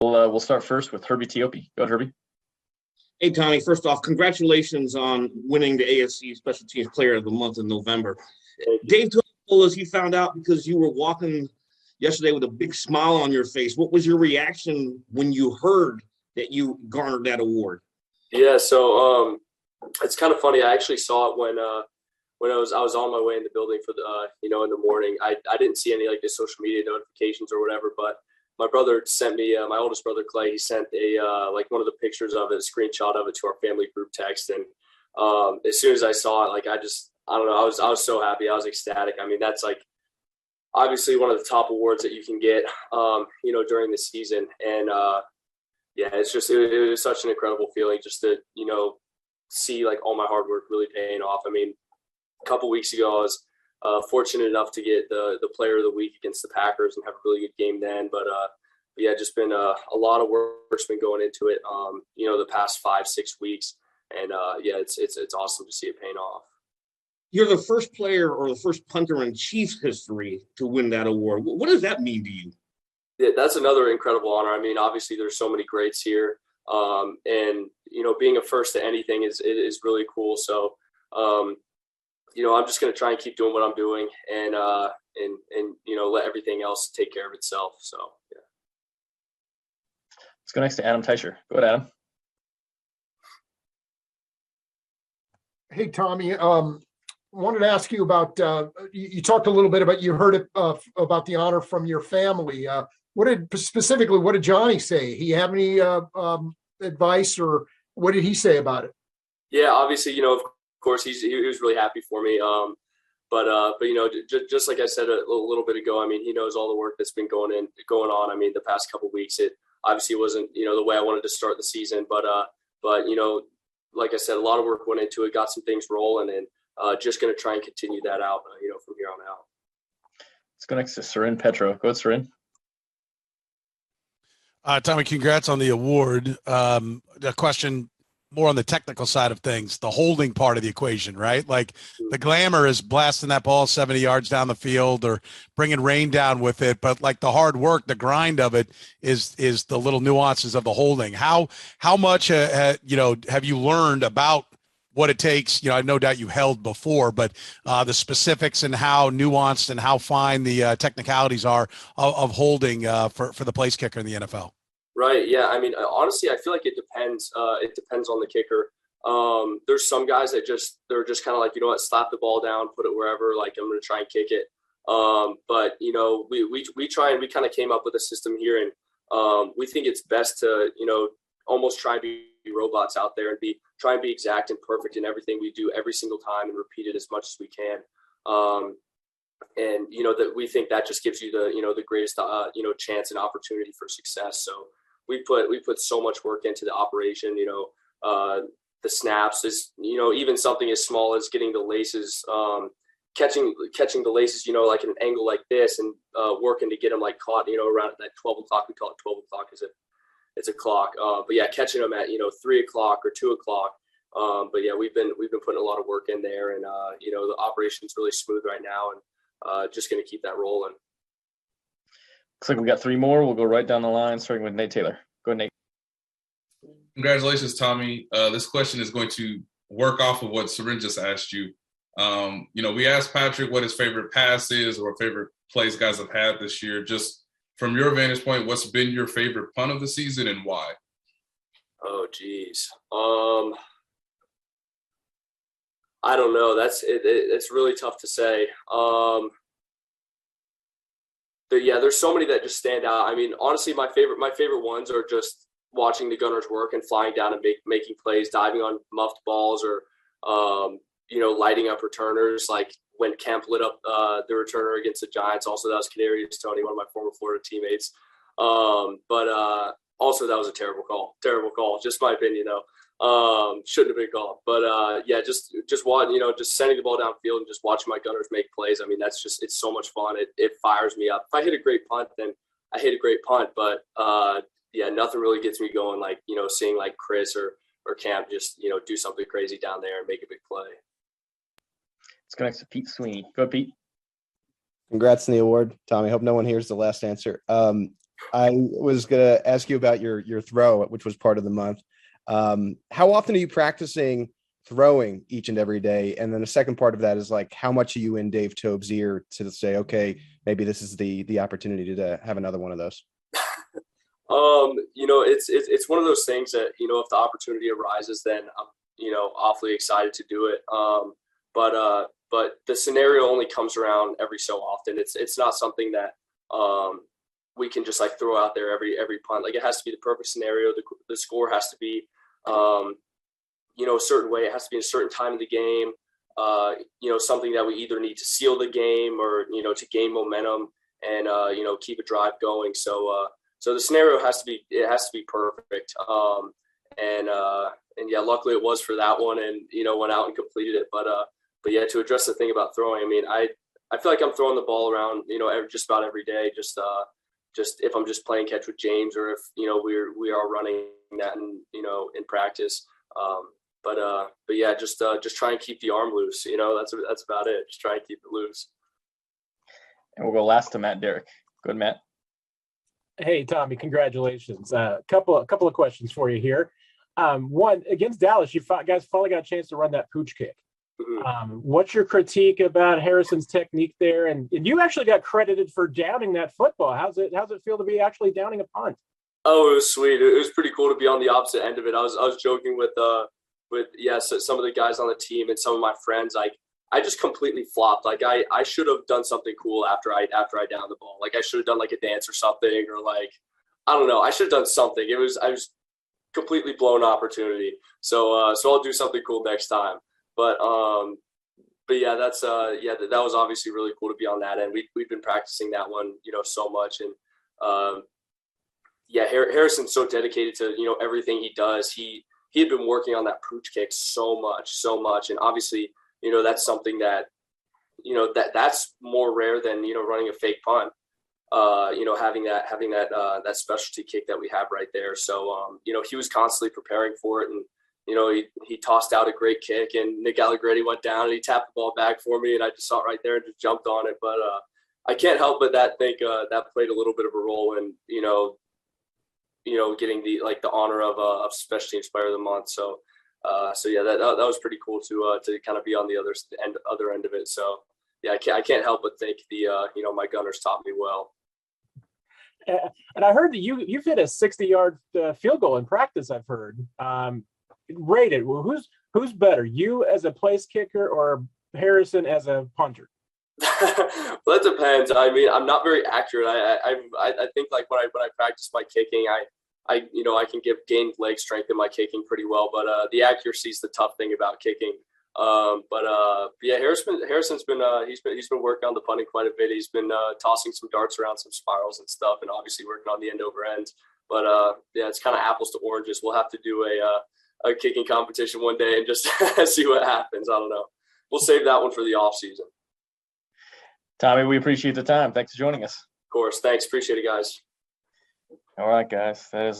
We'll start first with Herbie Teope. Go ahead, Herbie. Hey, Tommy, first off, congratulations on winning the AFC Special Teams Player of the Month in November. Dave told us you found out because you were walking yesterday with a big smile on your face. What was your reaction when you heard that you garnered that award? Yeah, so it's kind of funny. I actually saw it when I was on my way in the building for the in the morning. I didn't see any like the social media notifications or whatever, but my brother sent me, my oldest brother Clay, he sent a like one of the pictures of it, a screenshot of it to our family group text. And as soon as I saw it, like I don't know, I was so happy. I was ecstatic. I mean, that's like obviously one of the top awards that you can get, during the season. And yeah, it's just, it was such an incredible feeling just to, see like all my hard work really paying off. I mean, a couple weeks ago, I was fortunate enough to get the player of the week against the Packers and have a really good game then. But yeah, just been a lot of work's been going into it, the past 5-6 weeks. And yeah, it's awesome to see it paying off. You're the first player or the first punter in Chiefs history to win that award. What does that mean to you? Yeah, that's another incredible honor. I mean, obviously there's so many greats here. And, being a first to anything is really cool. So, I'm just going to try and keep doing what I'm doing and let everything else take care of itself. So, yeah. Let's go next to Adam Teicher. Go ahead, Adam. Hey, Tommy. Wanted to ask you about, you talked a little bit about, you heard it, about the honor from your family. What did Johnny say? He have any advice, or what did he say about it? Yeah, obviously, of course, he was really happy for me. But just like I said a little bit ago, I mean, he knows all the work that's been going on. I mean, the past couple of weeks, it obviously wasn't, the way I wanted to start the season, but like I said, a lot of work went into it, got some things rolling, and just going to try and continue that out, from here on out. Let's go next to Sarin Petro. Go ahead, Sarin. Tommy, congrats on the award. A question more on the technical side of things, the holding part of the equation, right? Like the glamour is blasting that ball 70 yards down the field or bringing rain down with it. But like the hard work, the grind of it is the little nuances of the holding. How much, have you learned about what it takes? I no doubt you held before, but the specifics and how nuanced and how fine the technicalities are of holding for the place kicker in the NFL. Right. Yeah. I mean, honestly, I feel like it depends. It depends on the kicker. There's some guys that they're just kind of like, slap the ball down, put it wherever, like I'm going to try and kick it. But we try and we kind of came up with a system here, and we think it's best to, almost try and be robots out there and try and be exact and perfect in everything we do every single time and repeat it as much as we can. And that we think that just gives you the greatest chance and opportunity for success. So we put so much work into the operation. The snaps is even something as small as getting the laces, catching the laces, like in an angle like this, and working to get them like caught around that 12 o'clock. We call it 12 o'clock it's a clock. But yeah, catching them at 3 o'clock or 2 o'clock. But yeah, we've been putting a lot of work in there, and the operation's really smooth right now, and just going to keep that rolling. Looks like we got 3 more. We'll go right down the line, starting with Nate Taylor. Go ahead, Nate. Congratulations, Tommy. This question is going to work off of what Sarin just asked you. We asked Patrick what his favorite pass is or favorite plays guys have had this year. Just from your vantage point, what's been your favorite punt of the season and why? Oh, geez. I don't know. It's really tough to say. There's so many that just stand out. I mean, honestly, my favorite ones are just watching the Gunners work and flying down and making plays, diving on muffed balls, or lighting up returners. Like when Kemp lit up the returner against the Giants. Also, that was Kadarius Toney, one of my former Florida teammates. But also that was a terrible call. Just my opinion, though. Shouldn't have been called. But just just sending the ball downfield and just watching my Gunners make plays. I mean, it's so much fun. It fires me up. If I hit a great punt, then I hit a great punt. But nothing really gets me going like, seeing like Chris or Camp just, do something crazy down there and make a big play. Let's go next to Pete Sweeney. Go ahead, Pete. Congrats on the award, Tommy. Hope no one hears the last answer. I was going to ask you about your throw, which was part of the month. How often are you practicing throwing each and every day? And then the second part of that is like, how much are you in Dave Tobe's ear to say, okay, maybe this is the opportunity to have another one of those? It's one of those things that, if the opportunity arises, then I'm, awfully excited to do it. But the scenario only comes around every so often. It's not something that, we can just like throw out there every punt. Like, it has to be the perfect scenario. The score has to be, a certain way. It has to be a certain time of the game. Something that we either need to seal the game or, to gain momentum and, keep a drive going. So the scenario has to be perfect. And yeah, luckily it was for that one, and, went out and completed it. But yeah, to address the thing about throwing, I mean, I feel like I'm throwing the ball around, just about every day, just if I'm just playing catch with James, or if, we are running that in practice. But yeah, just try and keep the arm loose. That's about it. Just try and keep it loose. And we'll go last to Matt Derrick. Good, Matt. Hey, Tommy, congratulations. Couple of questions for you here. One, against Dallas, you guys finally got a chance to run that pooch kick. Mm-hmm. What's your critique about Harrison's technique there? And you actually got credited for downing that football. How's it feel to be actually downing a punt? Oh, it was sweet. It was pretty cool to be on the opposite end of it. I was joking with some of the guys on the team and some of my friends. Like, I just completely flopped. Like, I should have done something cool after I downed the ball. Like, I should have done like a dance or something, or like, I don't know. I should have done something. I was completely blown opportunity. So I'll do something cool next time. But yeah, that was obviously really cool to be on that end. We've been practicing that one, so much. And yeah, Harrison's so dedicated to, everything he does. He had been working on that pooch kick so much. And obviously, that's something that, that's more rare than, running a fake punt, having that specialty kick that we have right there. So, he was constantly preparing for it. And, he tossed out a great kick, and Nick Allegretti went down and he tapped the ball back for me. And I just saw it right there and just jumped on it. But I can't help but think that played a little bit of a role in, getting the honor of Special Teams Player of the Month. So yeah, that was pretty cool to kind of be on the other end of it. So yeah, I can't help but think my Gunners taught me well. And I heard that you've hit a 60-yard field goal in practice. I've heard. Rated. Well, who's better, you as a place kicker or Harrison as a punter? Well, that depends. I mean, I'm not very accurate. I think like when I practice my kicking, I can gain leg strength in my kicking pretty well, but the accuracy is the tough thing about kicking. But yeah, Harrison's been he's been working on the punting quite a bit. He's been tossing some darts around, some spirals and stuff, and obviously working on the end over ends. But yeah, it's kind of apples to oranges. We'll have to do a kicking competition one day and just see what happens. I don't know. We'll save that one for the off season. Tommy, we appreciate the time. Thanks for joining us. Of course. Thanks. Appreciate it, guys. All right, guys. That is